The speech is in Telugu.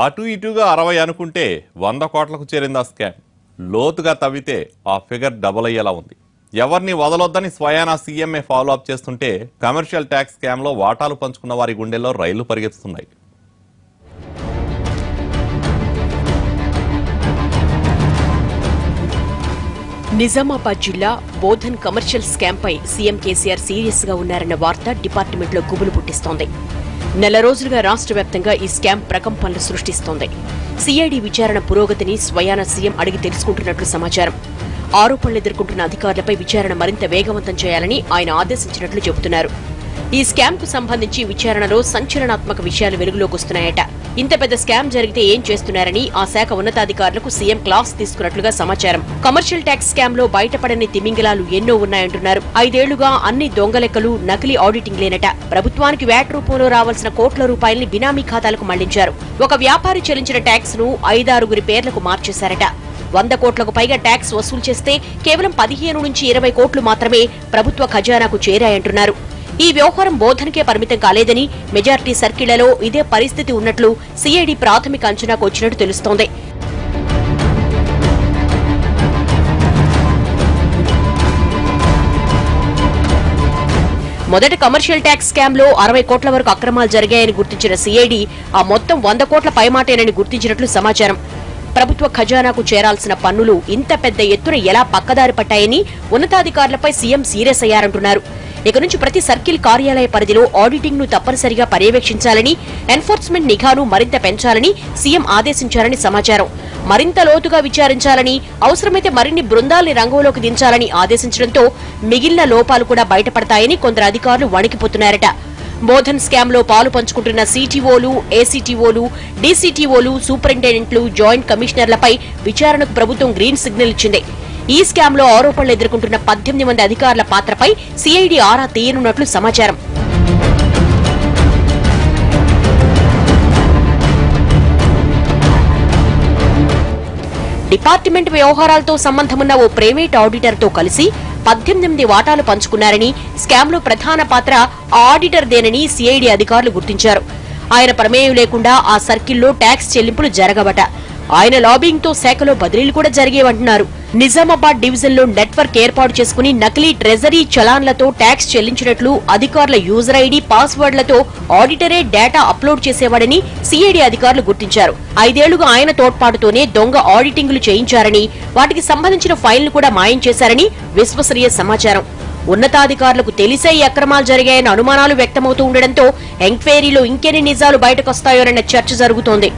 అటు ఇటుగా 60 అనుకుంటే 100 కోట్లకు చేరిందా స్కామ్. లోతుగా తవ్వితే ఆ ఫిగర్ డబుల్ అయ్యేలా ఉంది. ఎవరిని వదలొద్దని స్వయానా సీఎంఏ ఫాలో అప్ చేస్తుంటే కమర్షియల్ ట్యాక్స్ స్కామ్ లో వాటాలు పంచుకున్న వారి గుండెల్లో రైళ్లు పరిగెత్తుతున్నాయి. నిజామాబాద్ జిల్లా బోధన్ కమర్షియల్ స్కామ్ పై సీఎం కేసీఆర్ సీరియస్ గా ఉన్నారన్న వార్త డిపార్ట్మెంట్ లో గుబులు పుట్టిస్తోంది. నెల రోజులుగా రాష్ట్ర వ్యాప్తంగా ఈ స్కామ్ ప్రకంపనలు సృష్టిస్తోంది. సిఐడి విచారణ పురోగతిని స్వయాన సీఎం అడిగి తెలుసుకుంటున్నట్లు సమాచారం. ఆరోపణలు ఎదుర్కొంటున్న అధికారులపై విచారణ మరింత వేగవంతం చేయాలని ఆయన ఆదేశించినట్లు చెబుతున్నారు. ఈ స్కామ్ కు సంబంధించి విచారణలో సంచలనాత్మక విషయాలు వెలుగులోకి వస్తున్నాయట. ఇంత పెద్ద స్కామ్ జరిగితే ఏం చేస్తున్నారని ఆ శాఖ ఉన్నతాధికారులకు సీఎం క్లాస్ తీసుకున్నట్లుగా సమాచారం. కమర్షియల్ ట్యాక్స్ స్కామ్ లో బయటపడని తిమింగలాలు ఎన్నో ఉన్నాయంటున్నారు. 5 ఏళ్లుగా అన్ని దొంగలెక్కలు, నకిలీ ఆడిటింగ్ లేనట. ప్రభుత్వానికి వ్యాట్ రూపంలో రావాల్సిన కోట్ల రూపాయల్ని బినామీ ఖాతాలకు మళ్లించారు. ఒక వ్యాపారి చెల్లించిన ట్యాక్స్ ను 5-6 పేర్లకు మార్చేశారట. 100 కోట్లకు పైగా ట్యాక్స్ వసూలు చేస్తే కేవలం 15 నుంచి 20 కోట్లు మాత్రమే ప్రభుత్వ ఖజానాకు చేరాయంటున్నారు. ఈ వ్యవహారం బోధనకే పరిమితం కాలేదని, మెజార్టీ సర్కిళ్లలో ఇదే పరిస్థితి ఉన్నట్లు సిఐడి ప్రాథమిక అంచనాకు వచ్చినట్టు తెలుస్తోంది. మొదట కమర్షియల్ ట్యాక్స్ స్కామ్ లో 60 కోట్ల వరకు అక్రమాలు జరిగాయని గుర్తించిన సిఐడి ఆ మొత్తం 100 కోట్ల పైమాటేనని గుర్తించినట్లు సమాచారం. ప్రభుత్వ ఖజానాకు చేరాల్సిన పన్నులు ఇంత పెద్ద ఎత్తున ఎలా పక్కదారి పట్టాయని ఉన్నతాధికారులపై సీఎం సీరియస్ అయ్యారంటున్నారు. ఇక నుంచి ప్రతి సర్కిల్ కార్యాలయ పరిధిలో ఆడిటింగ్ ను తప్పనిసరిగా పర్యవేక్షించాలని, ఎన్ఫోర్స్మెంట్ నిఘాను మరింత పెంచాలని సీఎం ఆదేశించారని సమాచారం. మరింత లోతుగా విచారించాలని, అవసరమైతే మరిన్ని బృందాల్ని రంగంలోకి దించాలని ఆదేశించడంతో మిగిలిన లోపాలు కూడా బయటపడతాయని కొందరు అధికారులు వణికిపోతున్నారట. బోధన్ స్కామ్ లో పాలు పంచుకుంటున్న సీటీఓలు, ఏసీటీఓలు, డీసీటీఓలు, సూపరింటెండెంట్లు, జాయింట్ కమిషనర్లపై విచారణకు ప్రభుత్వం గ్రీన్ సిగ్నల్ ఇచ్చింది. ఈ స్కామ్ లో ఆరోపణలు ఎదుర్కొంటున్న 18 మంది అధికారుల పాత్రపై సిఐడి ఆరా తీయనున్నట్లు సమాచారం. డిపార్ట్మెంట్ వ్యవహారాలతో సంబంధమున్న ఓ ప్రైవేట్ ఆడిటర్ తో కలిసి 18 వాటాలు పంచుకున్నారని, స్కామ్ లో ప్రధాన పాత్ర ఆడిటర్దేనని సిఐడి అధికారులు గుర్తించారు. ఆయన ప్రమేయం లేకుండా ఆ సర్కిల్లో ట్యాక్స్ చెల్లింపులు జరగవట. ఆయన లాబింగ్ తో శాఖలో బదిలీలు కూడా జరిగేవంటున్నారు. నిజామాబాద్ డివిజన్ లో నెట్వర్క్ ఏర్పాటు చేసుకుని నకిలీ ట్రెజరీ చలాన్లతో ట్యాక్స్ చెల్లించినట్లు, అధికారుల యూజర్ ఐడి, పాస్వర్డ్లతో ఆడిటరే డేటా అప్లోడ్ చేసేవాడని సిఐడి అధికారులు గుర్తించారు. 5 ఏళ్లుగా ఆయన తోడ్పాటుతోనే దొంగ ఆడిటింగ్లు చేయించారని, వాటికి సంబంధించిన ఫైల్ను కూడా మాయం చేశారని విశ్వసనీయ సమాచారం. ఉన్నతాధికారులకు తెలిసే ఈ అక్రమాలు జరిగాయన్న అనుమానాలు వ్యక్తమవుతూ ఉండడంతో ఎంక్వైరీలో ఇంకెన్ని నిజాలు బయటకొస్తాయోనన్న చర్చ జరుగుతోంది.